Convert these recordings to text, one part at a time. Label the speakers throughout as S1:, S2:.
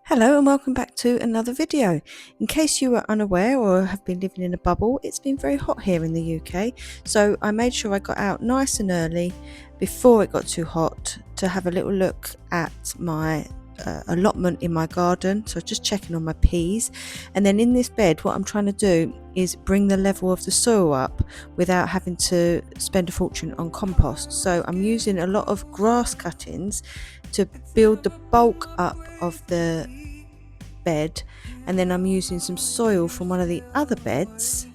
S1: Hello and welcome back to another video. In case you were unaware or have been living in a bubble, it's been very hot here in the UK, so I made sure I got out nice and early before it got too hot to have a little look at my allotment in my garden. So just checking on my peas, and then in this bed what I'm trying to do is bring the level of the soil up without having to spend a fortune on compost. So I'm using a lot of grass cuttings to build the bulk up of the bed, and then I'm using some soil from one of the other beds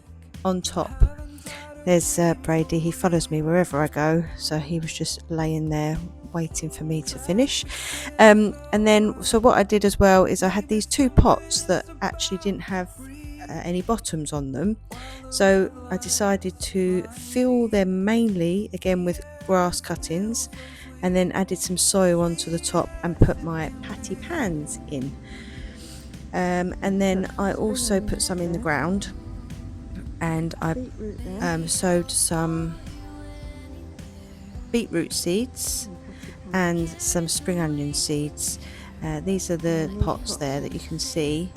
S1: on top. There's Brady, he follows me wherever I go, so he was just laying there waiting for me to finish. And then so what I did as well is I had these two pots that actually didn't have any bottoms on them, so I decided to fill them mainly again with grass cuttings, and then added some soil onto the top and put my patty pans in. And then I also put some in the ground, and I sowed some beetroot seeds and some spring onion seeds. These are the pots there that you can see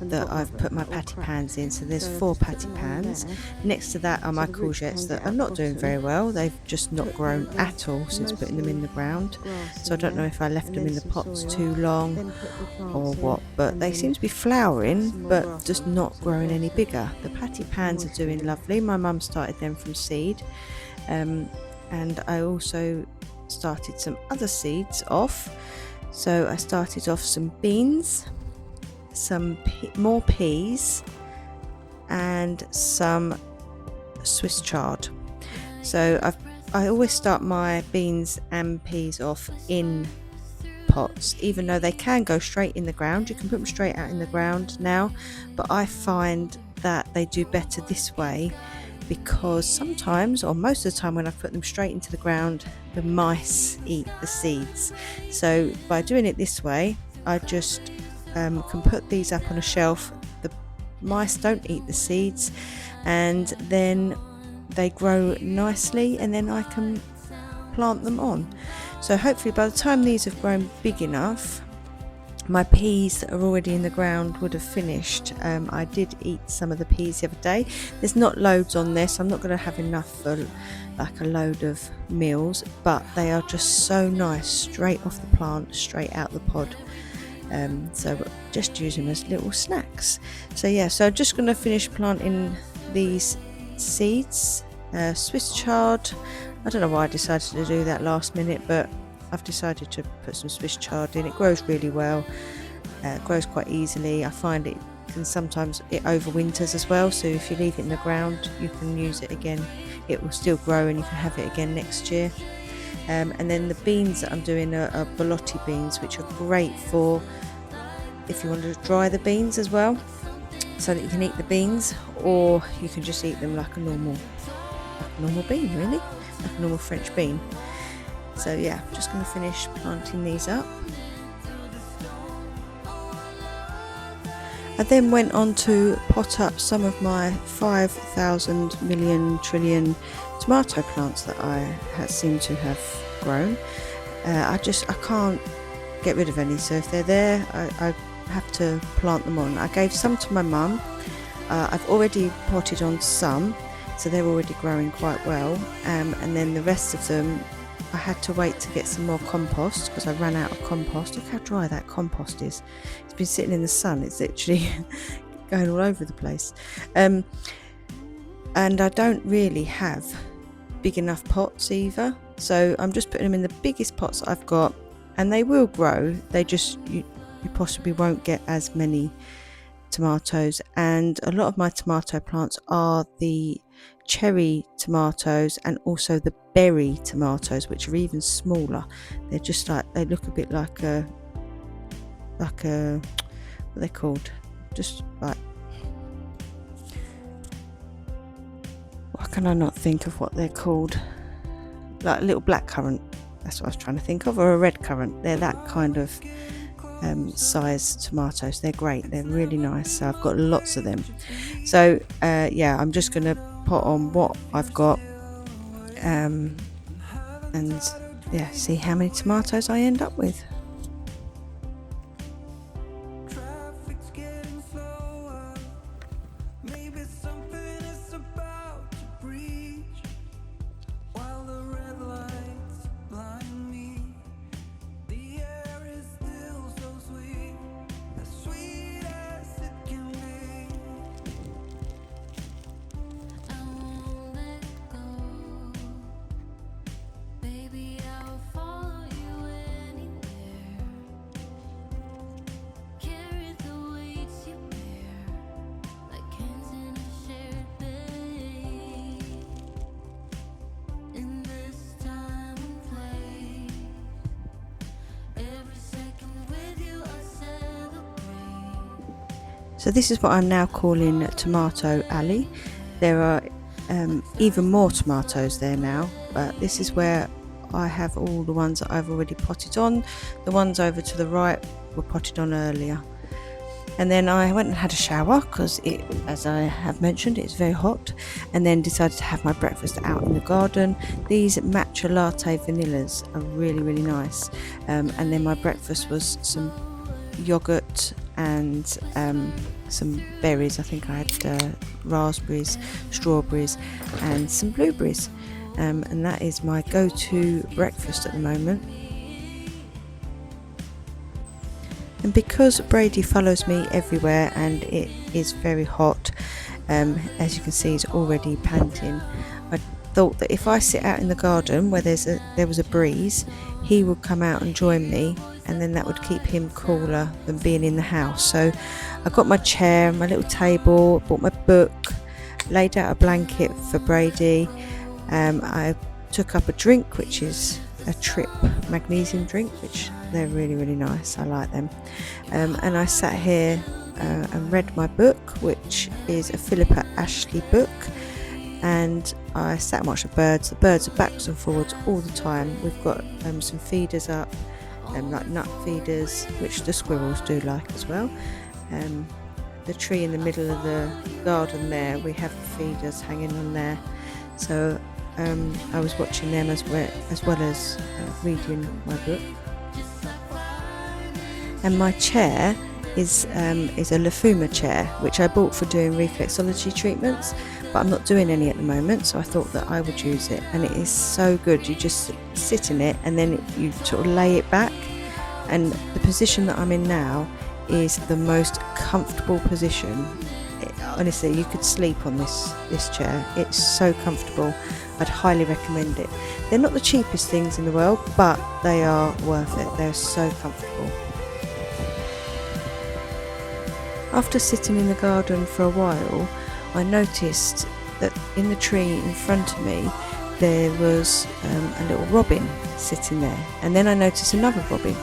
S1: that I've put my patty pans in. So there's 4 patty pans. Next to that are my courgettes that are not doing very well. They've just not grown at all since putting them in the ground. So I don't know if I left them in the pots too long or what, but they seem to be flowering but just not growing any bigger. The patty pans are doing lovely. My mum started them from seed, and I also started some other seeds off. So I started off some beans, some more peas, and some Swiss chard. So I always start my beans and peas off in pots, even though they can go straight in the ground. You can put them straight out in the ground now, but I find that they do better this way, because sometimes, or most of the time, when I put them straight into the ground, the mice eat the seeds. So by doing it this way, I just can put these up on a shelf. The mice don't eat the seeds, and then they grow nicely, and then I can plant them on. So hopefully by the time these have grown big enough, my peas that are already in the ground would have finished. I did eat some of the peas the other day. There's not loads on this, I'm not going to have enough for like a load of meals, but they are just so nice straight off the plant, straight out the pod. So just use them as little snacks. So yeah, so I'm just going to finish planting these seeds. Swiss chard, I don't know why I decided to do that last minute, but I've decided to put some Swiss chard in. It grows really well, grows quite easily. I find it can sometimes, it overwinters as well, so if you leave it in the ground you can use it again. It will still grow and you can have it again next year. And then the beans that I'm doing are borlotti beans, which are great for if you want to dry the beans as well, so that you can eat the beans, or you can just eat them like a normal bean, really, like a normal French bean. So yeah, I'm just going to finish planting these up. I then went on to pot up some of my 5,000 million trillion tomato plants that I seem to have grown. I can't get rid of any, so if they're there I have to plant them on. I gave some to my mum. I've already potted on some, so they're already growing quite well, and then the rest of them I had to wait to get some more compost because I ran out of compost. Look how dry that compost is. It's been sitting in the sun, it's literally going all over the place. And I don't really have big enough pots either, so I'm just putting them in the biggest pots that I've got, and they will grow. They just, you possibly won't get as many tomatoes, and a lot of my tomato plants are the cherry tomatoes and also the berry tomatoes, which are even smaller. They're just like, they look a bit like a what are they called, just like, why can I not think of what they're called, like a little black currant, that's what I was trying to think of, or a red currant. They're that kind of size tomatoes. They're great, they're really nice, so I've got lots of them. So yeah, I'm just going to pot on what I've got, and yeah, see how many tomatoes I end up with. So this is what I'm now calling Tomato Alley. There are even more tomatoes there now, but this is where I have all the ones that I've already potted on. The ones over to the right were potted on earlier. And then I went and had a shower because it, as I have mentioned, it's very hot, and then decided to have my breakfast out in the garden. These matcha latte vanillas are really nice. And then my breakfast was some yogurt and some berries. I think I had raspberries, strawberries and some blueberries, and that is my go-to breakfast at the moment. And because Brady follows me everywhere and it is very hot, as you can see he's already panting, I thought that if I sit out in the garden where there was a breeze, he would come out and join me, and then that would keep him cooler than being in the house. So I got my chair, my little table, bought my book, laid out a blanket for Brady. I took up a drink, which is a Trip magnesium drink, which they're really nice. I like them. And I sat here and read my book, which is a Philippa Ashley book, and I sat and watched the birds. The birds are backwards and forwards all the time. We've got some feeders up, like nut feeders, which the squirrels do like as well. The tree in the middle of the garden there, we have the feeders hanging on there. So I was watching them as well as reading my book. And my chair is a Lafuma chair, which I bought for doing reflexology treatments, but I'm not doing any at the moment, so I thought that I would use it. And it is so good. You just sit in it and then you sort of lay it back, and the position that I'm in now is the most comfortable position. Honestly, you could sleep on this chair. It's so comfortable. I'd highly recommend it. They're not the cheapest things in the world, but they are worth it. They're so comfortable. After sitting in the garden for a while, I noticed that in the tree in front of me there was a little robin sitting there, and then I noticed another robin,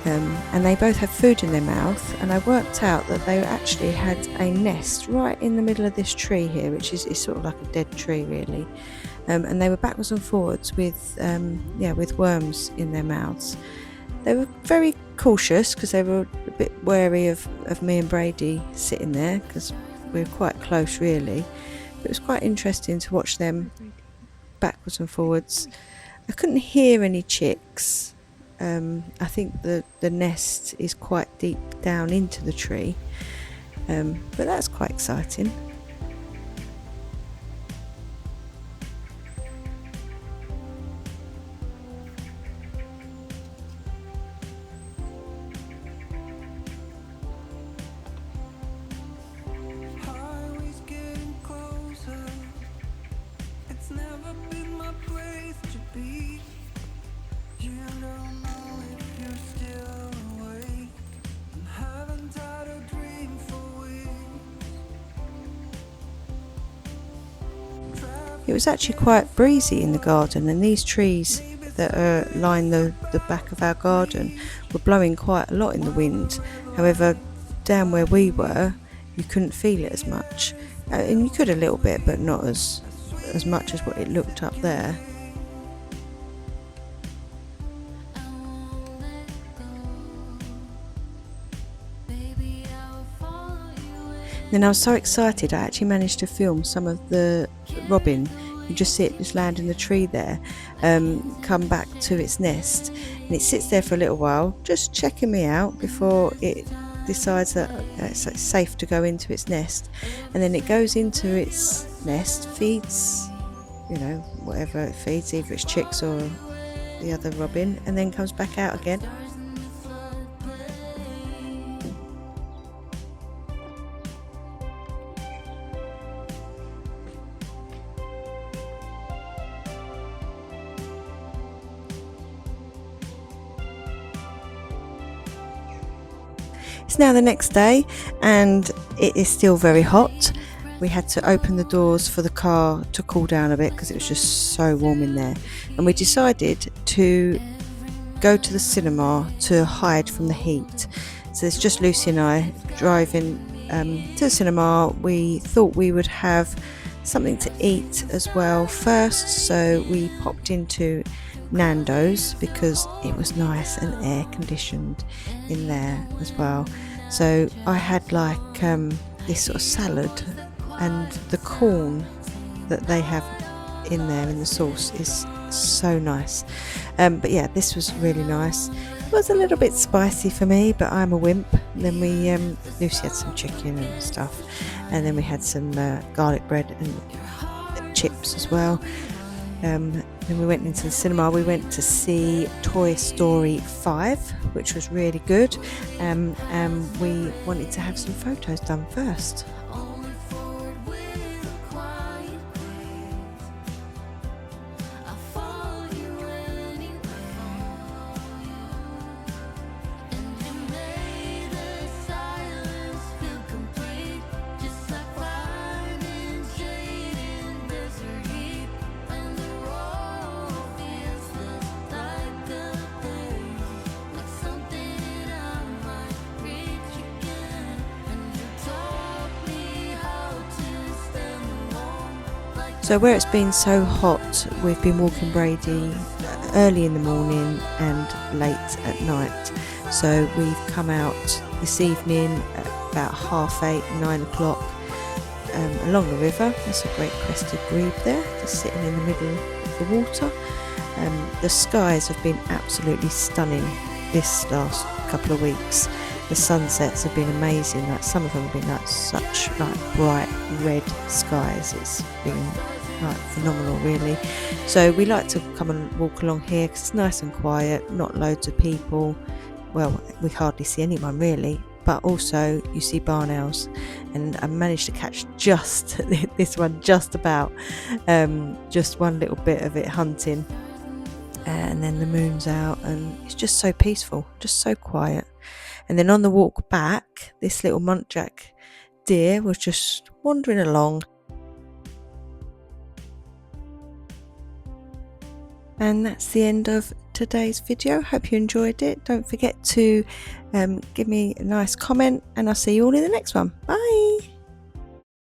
S1: and they both had food in their mouth, and I worked out that they actually had a nest right in the middle of this tree here, which is sort of like a dead tree really, and they were backwards and forwards with worms in their mouths. They were very cautious because they were a bit wary of me and Brady sitting there, because we were quite close really, but it was quite interesting to watch them backwards and forwards. I couldn't hear any chicks. I think the nest is quite deep down into the tree, but that's quite exciting. It was actually quite breezy in the garden, and these trees that line the back of our garden were blowing quite a lot in the wind. However, down where we were, you couldn't feel it as much, and you could a little bit, but not as much as what it looked up there. Then I was so excited, I actually managed to film some of the robin. You just see it just land in the tree there, come back to its nest, and it sits there for a little while, just checking me out before it decides that it's safe to go into its nest. And then it goes into its nest, feeds, whatever it feeds, either its chicks or the other robin, and then comes back out again. It's now the next day and it is still very hot. We had to open the doors for the car to cool down a bit because it was just so warm in there, and we decided to go to the cinema to hide from the heat. So it's just Lucy and I driving to the cinema. We thought we would have something to eat as well first, so we popped into Nando's because it was nice and air conditioned in there as well. So I had like this sort of salad, and the corn that they have in there in the sauce is so nice. But yeah, this was really nice. It was a little bit spicy for me, but I'm a wimp. And then we Lucy had some chicken and stuff, and then we had some garlic bread and chips as well. Then we went into the cinema. We went to see Toy Story 5, which was really good, and we wanted to have some photos done first. So where it's been so hot, we've been walking Brady early in the morning and late at night. So we've come out this evening at about 8:30, 9 o'clock along the river. There's a great crested grebe there, just sitting in the middle of the water. The skies have been absolutely stunning this last couple of weeks. The sunsets have been amazing. Like some of them have been like such like bright red skies. It's been like phenomenal, really. So we like to come and walk along here because it's nice and quiet, not loads of people. Well, we hardly see anyone really, but also you see barn owls, and I managed to catch just this one, just about, just one little bit of it hunting, and then the moon's out and it's just so peaceful, just so quiet. And then on the walk back, this little muntjac deer was just wandering along. And that's the end of today's video. Hope you enjoyed it. Don't forget to give me a nice comment, and I'll see you all in the next one. Bye.